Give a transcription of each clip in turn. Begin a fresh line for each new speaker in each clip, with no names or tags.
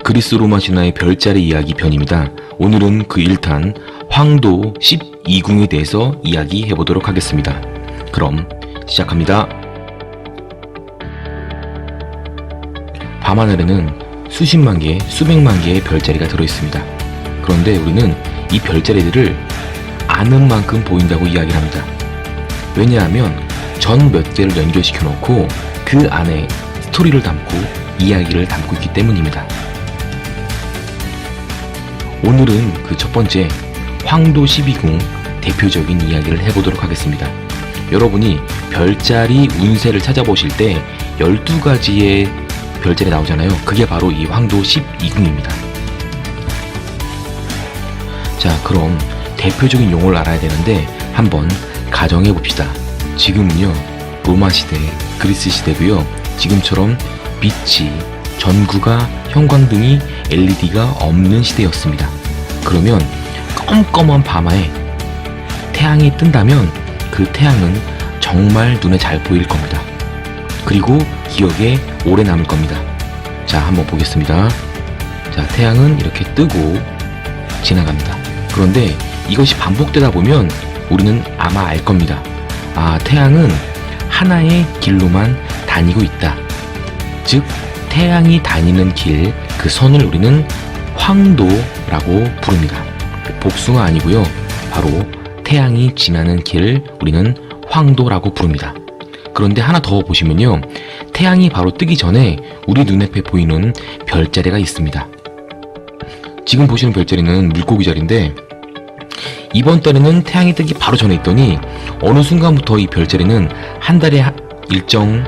그리스 로마 신화의 별자리 이야기 편입니다. 오늘은 그 1탄 황도 12궁에 대해서 이야기해 보도록 하겠습니다. 그럼 시작합니다. 밤하늘에는 수십만 개, 수백만 개의 별자리가 들어있습니다. 그런데 우리는 이 별자리들을 아는 만큼 보인다고 이야기를 합니다. 왜냐하면 전 몇 개를 연결시켜 놓고 그 안에 스토리를 담고 이야기를 담고 있기 때문입니다. 오늘은 그 첫 번째 황도 12궁 대표적인 이야기를 해보도록 하겠습니다. 여러분이 별자리 운세를 찾아보실 때 12가지의 별자리 나오잖아요. 그게 바로 이 황도 12궁입니다. 자, 그럼 대표적인 용어를 알아야 되는데 한번 가정해 봅시다. 지금은요, 로마 시대, 그리스 시대고요. 지금처럼 빛이, 전구가, 형광등이, LED가 없는 시대였습니다. 그러면 껌껌한 밤하에 태양이 뜬다면 그 태양은 정말 눈에 잘 보일 겁니다. 그리고 기억에 오래 남을 겁니다. 자, 한번 보겠습니다. 자, 태양은 이렇게 뜨고 지나갑니다. 그런데 이것이 반복되다 보면 우리는 아마 알 겁니다. 아, 태양은 하나의 길로만 다니고 있다. 즉, 태양이 다니는 길, 그 선을 우리는 황도라고 부릅니다. 복수가 아니고요. 바로 태양이 지나는 길을 우리는 황도라고 부릅니다. 그런데 하나 더 보시면요. 태양이 바로 뜨기 전에 우리 눈앞에 보이는 별자리가 있습니다. 지금 보시는 별자리는 물고기 자리인데 이번 달에는 태양이 뜨기 바로 전에 있더니 어느 순간부터 이 별자리는 한 달에 일정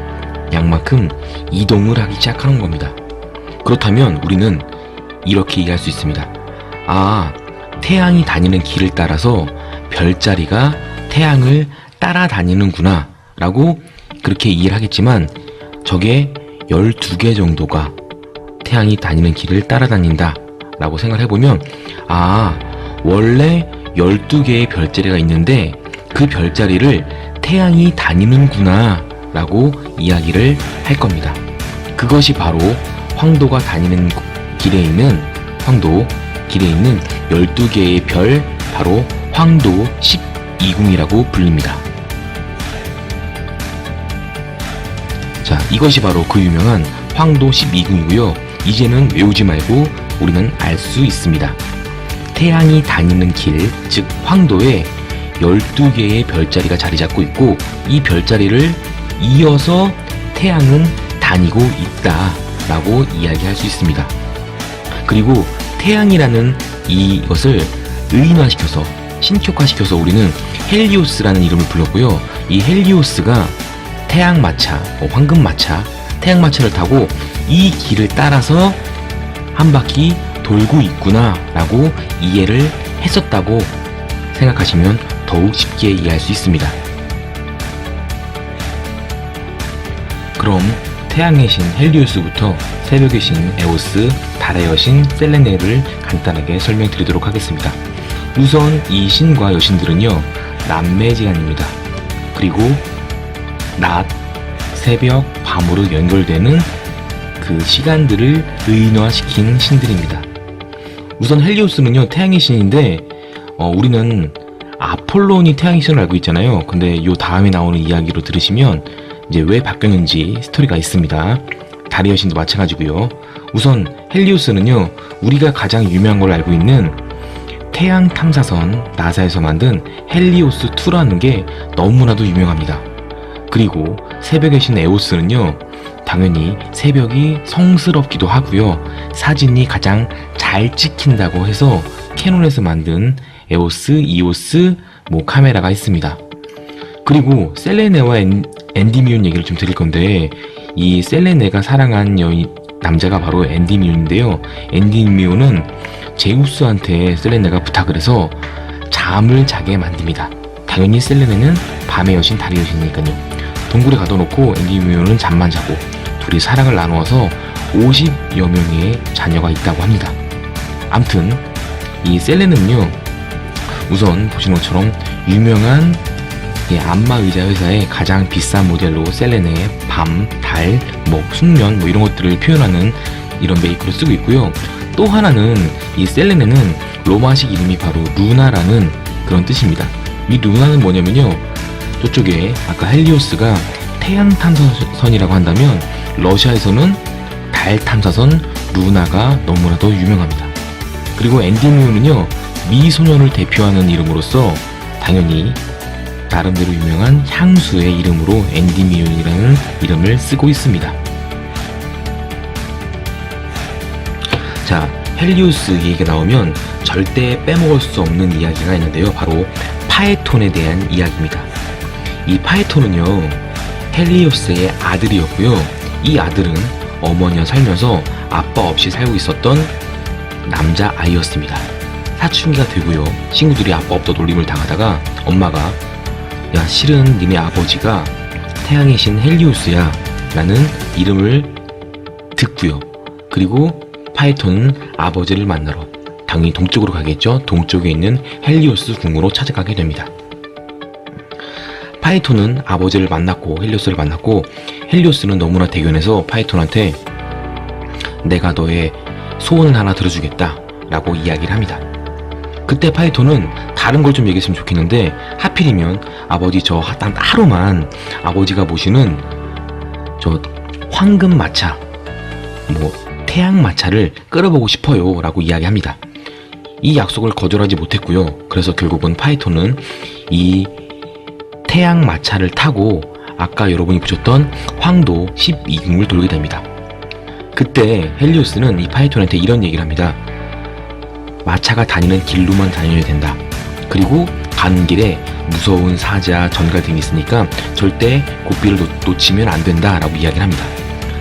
양만큼 이동을 하기 시작하는 겁니다. 그렇다면 우리는 이렇게 이해할 수 있습니다. 아, 태양이 다니는 길을 따라서 별자리가 태양을 따라다니는구나 라고 그렇게 이해를 하겠지만 저게 12개 정도가 태양이 다니는 길을 따라다닌다 라고 생각을 해보면 아, 원래 12개의 별자리가 있는데 그 별자리를 태양이 다니는구나 라고 이야기를 할 겁니다. 그것이 바로 황도가 다니는 길에 있는 황도 길에 있는 12개의 별, 바로 황도 12궁이라고 불립니다. 자, 이것이 바로 그 유명한 황도 12궁이고요. 이제는 외우지 말고 우리는 알 수 있습니다. 태양이 다니는 길, 즉 황도에 12개의 별자리가 자리 잡고 있고 이 별자리를 이어서 태양은 다니고 있다 라고 이야기할 수 있습니다. 그리고 태양이라는 이것을 의인화시켜서 신격화시켜서 우리는 헬리오스라는 이름을 불렀고요. 이 헬리오스가 태양마차, 황금마차, 태양마차를 타고 이 길을 따라서 한 바퀴 돌고 있구나 라고 이해를 했었다고 생각하시면 더욱 쉽게 이해할 수 있습니다. 그럼 태양의 신 헬리오스부터 새벽의 신 에오스, 달의 여신 셀레네를 간단하게 설명드리도록 하겠습니다. 우선 이 신과 여신들은요, 남매지간입니다. 그리고 낮, 새벽, 밤으로 연결되는 그 시간들을 의인화시킨 신들입니다. 우선 헬리오스는요, 태양의 신인데 우리는 아폴론이 태양의 신을 알고 있잖아요. 근데 요 다음에 나오는 이야기로 들으시면 이제 왜 바뀌었는지 스토리가 있습니다. 달의 여신도 마찬가지고요. 우선 헬리오스는요, 우리가 가장 유명한 걸로 알고 있는 태양 탐사선 나사에서 만든 헬리오스2라는 게 너무나도 유명합니다. 그리고 새벽의 신 에오스는요, 당연히 새벽이 성스럽기도 하고요. 사진이 가장 잘 찍힌다고 해서 캐논에서 만든 에오스, 이오스 카메라가 있습니다. 그리고 셀레네와 엔디미온 얘기를 좀 드릴 건데 이 셀레네가 사랑한 남자가 바로 엔디미온인데요. 엔디미온은 제우스한테 셀레네가 부탁을 해서 잠을 자게 만듭니다. 당연히 셀레네는 밤의 여신, 달의 여신이니까요. 동굴에 가둬놓고 엔디미온은 잠만 자고 둘이 사랑을 나누어서 50여 명의 자녀가 있다고 합니다. 암튼 이 셀레네는요, 우선 보시는 것처럼 유명한 안마의자 회사의 가장 비싼 모델로 셀레네의 밤, 달, 숙면 이런 것들을 표현하는 이런 메이크를 쓰고 있고요. 또 하나는 이 셀레네는 로마식 이름이 바로 루나라는 그런 뜻입니다. 이 루나는 뭐냐면요, 저쪽에 아까 헬리오스가 태양 탐사선이라고 한다면 러시아에서는 달 탐사선 루나가 너무나도 유명합니다. 그리고 엔디미온은요, 미소년을 대표하는 이름으로서 당연히 나름대로 유명한 향수의 이름으로 엔디미온이라는 이름을 쓰고 있습니다. 자, 헬리오스 얘기가 나오면 절대 빼먹을 수 없는 이야기가 있는데요, 바로 파에톤에 대한 이야기입니다. 이 파에톤은요, 헬리오스의 아들이었고요. 이 아들은 어머니와 살면서 아빠 없이 살고 있었던 남자 아이였습니다. 사춘기가 되고요, 친구들이 아빠 없다 놀림을 당하다가 엄마가 야, 실은 니네 아버지가 태양의 신 헬리오스야 라는 이름을 듣고요. 그리고 파에톤은 아버지를 만나러 당연히 동쪽으로 가겠죠. 동쪽에 있는 헬리오스 궁으로 찾아가게 됩니다. 파에톤은 아버지를 만났고 헬리오스를 만났고, 헬리오스는 너무나 대견해서 파에톤한테 내가 너의 소원을 하나 들어주겠다 라고 이야기를 합니다. 그때 파에톤은 다른 걸 좀 얘기했으면 좋겠는데, 하필이면 아버지 저 단 하루만 아버지가 모시는 저 황금 마차, 태양 마차를 끌어보고 싶어요 라고 이야기합니다. 이 약속을 거절하지 못했고요. 그래서 결국은 파에톤은 이 태양 마차를 타고 아까 여러분이 보셨던 황도 12궁을 돌게 됩니다. 그때 헬리오스는 이 파에톤한테 이런 얘기를 합니다. 마차가 다니는 길로만 다녀야 된다. 그리고 가는 길에 무서운 사자, 전갈 등이 있으니까 절대 고삐를 놓치면 안 된다 라고 이야기를 합니다.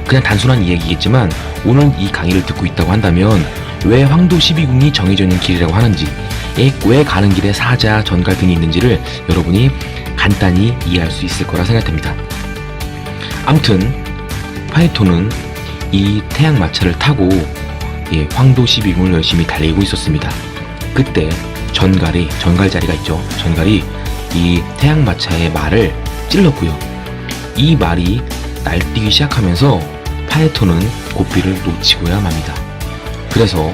그냥 단순한 이야기겠지만 오늘 이 강의를 듣고 있다고 한다면 왜 황도 12궁이 정해져 있는 길이라고 하는지, 왜 가는 길에 사자, 전갈 등이 있는지를 여러분이 간단히 이해할 수 있을 거라 생각됩니다. 아무튼 파에톤은 이 태양 마차를 타고 황도 12궁을 열심히 달리고 있었습니다. 그때 전갈자리가 있죠. 전갈이 이 태양 마차의 말을 찔렀고요. 이 말이 날뛰기 시작하면서 파에톤은 고삐를 놓치고야 맙니다. 그래서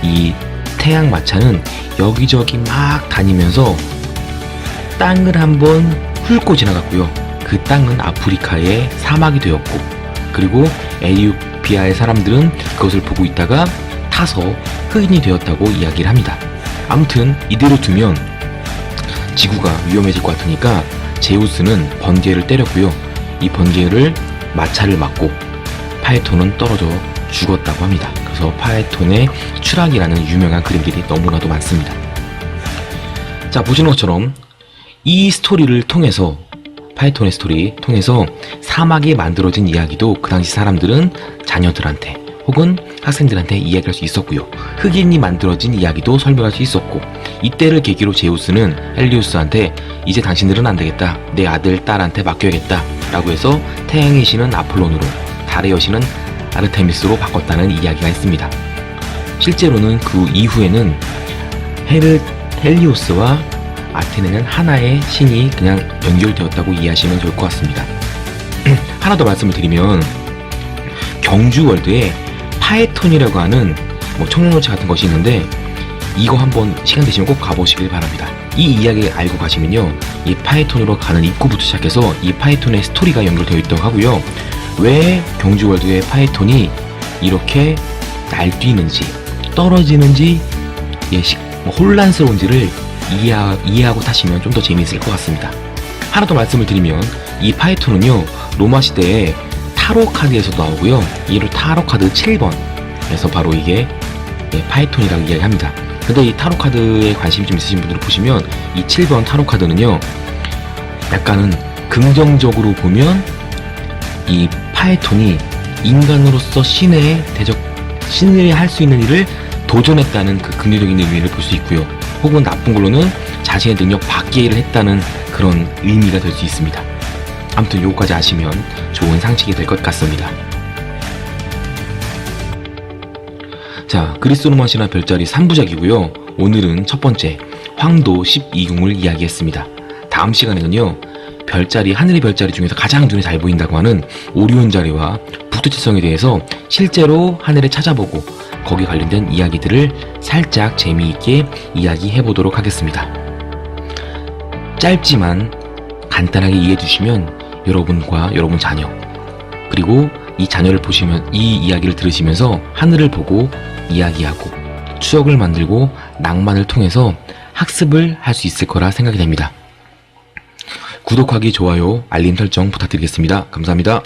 이 태양 마차는 여기저기 막 다니면서 땅을 한번 훑고 지나갔고요. 그 땅은 아프리카의 사막이 되었고, 그리고 에티오피아의 사람들은 그것을 보고 있다가 타서 흑인이 되었다고 이야기를 합니다. 아무튼 이대로 두면 지구가 위험해질 것 같으니까 제우스는 번개를 때렸고요. 이 번개를 마차를 맞고 파에톤은 떨어져 죽었다고 합니다. 그래서 파에톤의 추락이라는 유명한 그림들이 너무나도 많습니다. 자, 보시는 것처럼 이 스토리를 통해서, 파에톤의 스토리 통해서 사막이 만들어진 이야기도 그 당시 사람들은 자녀들한테 혹은 학생들한테 이야기할 수 있었고요. 흑인이 만들어진 이야기도 설명할 수 있었고, 이때를 계기로 제우스는 헬리오스한테 이제 당신들은 안 되겠다, 내 아들, 딸한테 맡겨야겠다 라고 해서 태양의 신은 아폴론으로, 달의 여신은 아르테미스로 바꿨다는 이야기가 있습니다. 실제로는 그 이후에는 헬리오스와 아테네는 하나의 신이 그냥 연결되었다고 이해하시면 좋을 것 같습니다. 하나 더 말씀을 드리면, 경주월드에 파에톤이라고 하는 청룡열차 같은 것이 있는데, 이거 한번 시간 되시면 꼭 가보시길 바랍니다. 이 이야기 알고 가시면요, 이 파에톤으로 가는 입구부터 시작해서 이 파에톤의 스토리가 연결되어 있다고 하고요. 왜 경주월드의 파에톤이 이렇게 날뛰는지, 떨어지는지, 혼란스러운지를 이해하고 타시면 좀 더 재미있을 것 같습니다. 하나 더 말씀을 드리면, 이 파에톤은요, 로마 시대에 타로 카드에서도 나오고요. 이를 타로 카드 7번에서 바로 이게 파에톤이라고 이야기합니다. 근데 이 타로 카드에 관심이 좀 있으신 분들은 보시면 이 7번 타로 카드는요, 약간은 긍정적으로 보면 이 파에톤이 인간으로서 신이 할 수 있는 일을 도전했다는 그 긍정적인 의미를 볼 수 있고요. 혹은 나쁜 걸로는 자신의 능력 밖의 일을 했다는 그런 의미가 될 수 있습니다. 아무튼 요거까지 아시면 좋은 상식이 될 것 같습니다. 자, 그리스 로마 신화 별자리 3부작이고요. 오늘은 첫 번째 황도 12궁을 이야기했습니다. 다음 시간에는요, 하늘의 별자리 중에서 가장 눈에 잘 보인다고 하는 오리온 자리와 북두칠성에 대해서 실제로 하늘에 찾아보고 거기 관련된 이야기들을 살짝 재미있게 이야기해 보도록 하겠습니다. 짧지만 간단하게 이해해 주시면 여러분과 여러분 자녀, 그리고 이 자녀를 보시면, 이 이야기를 들으시면서 하늘을 보고 이야기하고 추억을 만들고 낭만을 통해서 학습을 할 수 있을 거라 생각이 됩니다. 구독하기, 좋아요, 알림 설정 부탁드리겠습니다. 감사합니다.